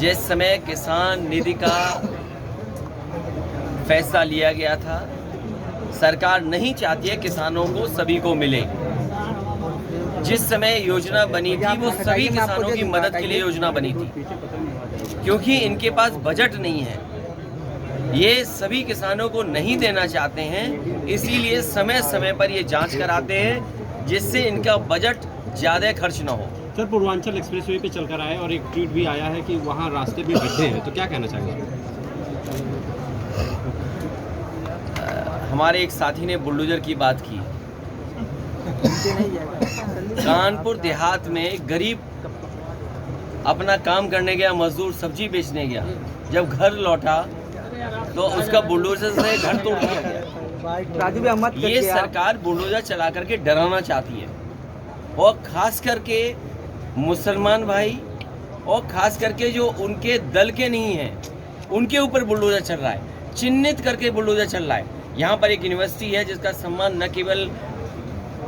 जिस समय किसान निधि का फैसला लिया गया था, सरकार नहीं चाहती है किसानों को सभी को मिले। जिस समय योजना बनी थी वो सभी किसानों की मदद के लिए योजना बनी थी, क्योंकि इनके पास बजट नहीं है, ये सभी किसानों को नहीं देना चाहते हैं, इसीलिए समय समय पर ये जांच कराते हैं जिससे इनका बजट ज़्यादा खर्च ना हो। सर, पूर्वांचल एक्सप्रेसवे पे चलकर आए और एक ट्वीट भी आया है कि वहाँ रास्ते भी गड्ढे हैं, तो क्या कहना चाहेंगे? हमारे एक साथी ने बुलडोजर की बात की। कानपुर देहात में गरीब अपना काम करने गया, मजदूर सब्जी बेचने गया, जब घर लौटा तो उसका बुलडोजर से घर तोड़ दिया गया। ये सरकार बुलडोजर चला करके डराना चाहती है, और खास करके मुसलमान भाई और खास करके जो उनके दल के नहीं हैं उनके ऊपर बुलडोजर चल रहा है, चिन्हित करके बुलडोजर चल रहा है। यहाँ पर एक यूनिवर्सिटी है जिसका सम्मान न केवल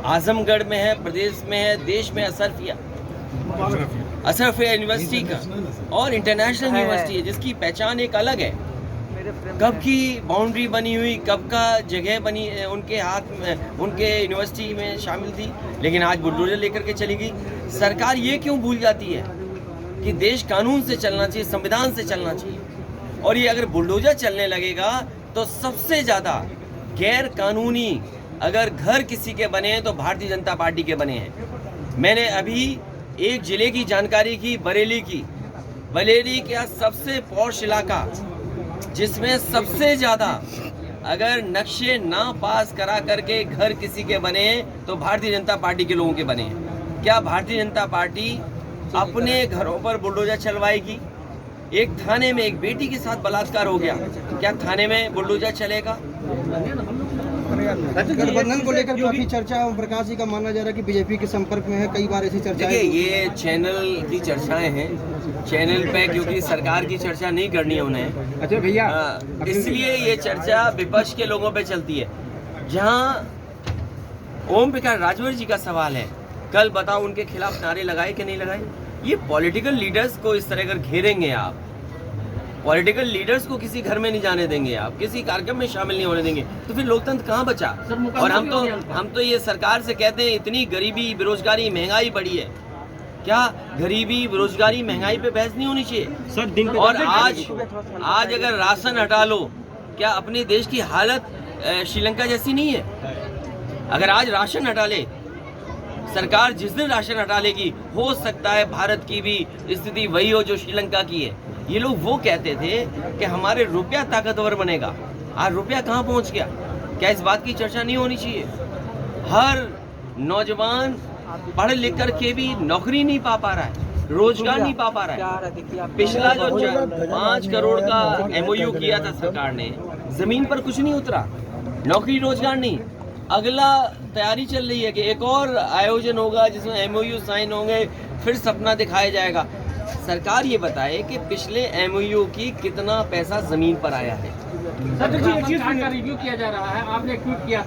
आजमगढ़ में है, प्रदेश में है, देश में अशरफिया यूनिवर्सिटी का, और इंटरनेशनल यूनिवर्सिटी है जिसकी पहचान एक अलग है। कब की बाउंड्री बनी हुई, कब का जगह बनी उनके हाथ में, उनके यूनिवर्सिटी में शामिल थी, लेकिन आज बुलडोजर लेकर के चली गई। सरकार ये क्यों भूल जाती है कि देश कानून से चलना चाहिए, संविधान से चलना चाहिए, और ये अगर बुलडोजर चलने लगेगा तो सबसे ज़्यादा गैर कानूनी अगर घर किसी के बने हैं तो भारतीय जनता पार्टी के बने हैं। मैंने अभी एक जिले की जानकारी की, बरेली की। बरेली का सबसे पॉश इलाका जिसमें सबसे ज़्यादा अगर नक्शे ना पास करा करके घर किसी के बने हैं तो भारतीय जनता पार्टी के लोगों के बने हैं। क्या भारतीय जनता पार्टी अपने घरों पर बुलडोजर चलवाएगी? एक थाने में एक बेटी के साथ बलात्कार हो गया, क्या थाने में बुलडोजर चलेगा? गठबंधन को लेकर काफी चर्चा, ओम प्रकाश जी का मानना जा रहा है कि बीजेपी के संपर्क में है, कई बार ऐसी चर्चा। देखिए, ये चैनल की चर्चाएं हैं, चैनल पे क्योंकि सरकार की चर्चा नहीं करनी है उन्हें। अच्छा भैया, इसलिए ये चर्चा विपक्ष के लोगों पे चलती है। जहां ओम प्रकाश राजभर जी का सवाल है, कल बताओ उनके खिलाफ नारे लगाए कि नहीं लगाए? ये पॉलिटिकल लीडर्स को इस तरह कर घेरेंगे आप, पॉलिटिकल लीडर्स को किसी घर में नहीं जाने देंगे आप, किसी कार्यक्रम में शामिल नहीं होने देंगे, तो फिर लोकतंत्र कहाँ बचा? और हम तो ये सरकार से कहते हैं इतनी गरीबी, बेरोजगारी, महंगाई बढ़ी है, क्या गरीबी, बेरोजगारी, महंगाई पे बहस नहीं होनी चाहिए? सर, दिन पे और आज अगर राशन हटा लो, क्या अपने देश की हालत श्रीलंका जैसी नहीं है? अगर आज राशन हटा ले सरकार, जिस दिन राशन हटा लेगी हो सकता है भारत की भी स्थिति वही हो जो श्रीलंका की है। ये लोग वो कहते थे कि हमारे रुपया ताकतवर बनेगा, आज रुपया कहाँ पहुँच गया? क्या इस बात की चर्चा नहीं होनी चाहिए? हर नौजवान पढ़ लिख कर के भी नौकरी नहीं पा रहा है, रोजगार नहीं पा रहा है। पिछला जो 5 करोड़ का MOU किया था सरकार ने, जमीन पर कुछ नहीं उतरा, नौकरी रोजगार नहीं। अगला तैयारी चल रही है कि एक और आयोजन होगा जिसमें MOU साइन होंगे, फिर सपना दिखाया जाएगा। सरकार ये बताए कि पिछले MOU की कितना पैसा जमीन पर आया है। सर, एक चीज का रिव्यू किया जा रहा है, आपने ट्वीट किया था।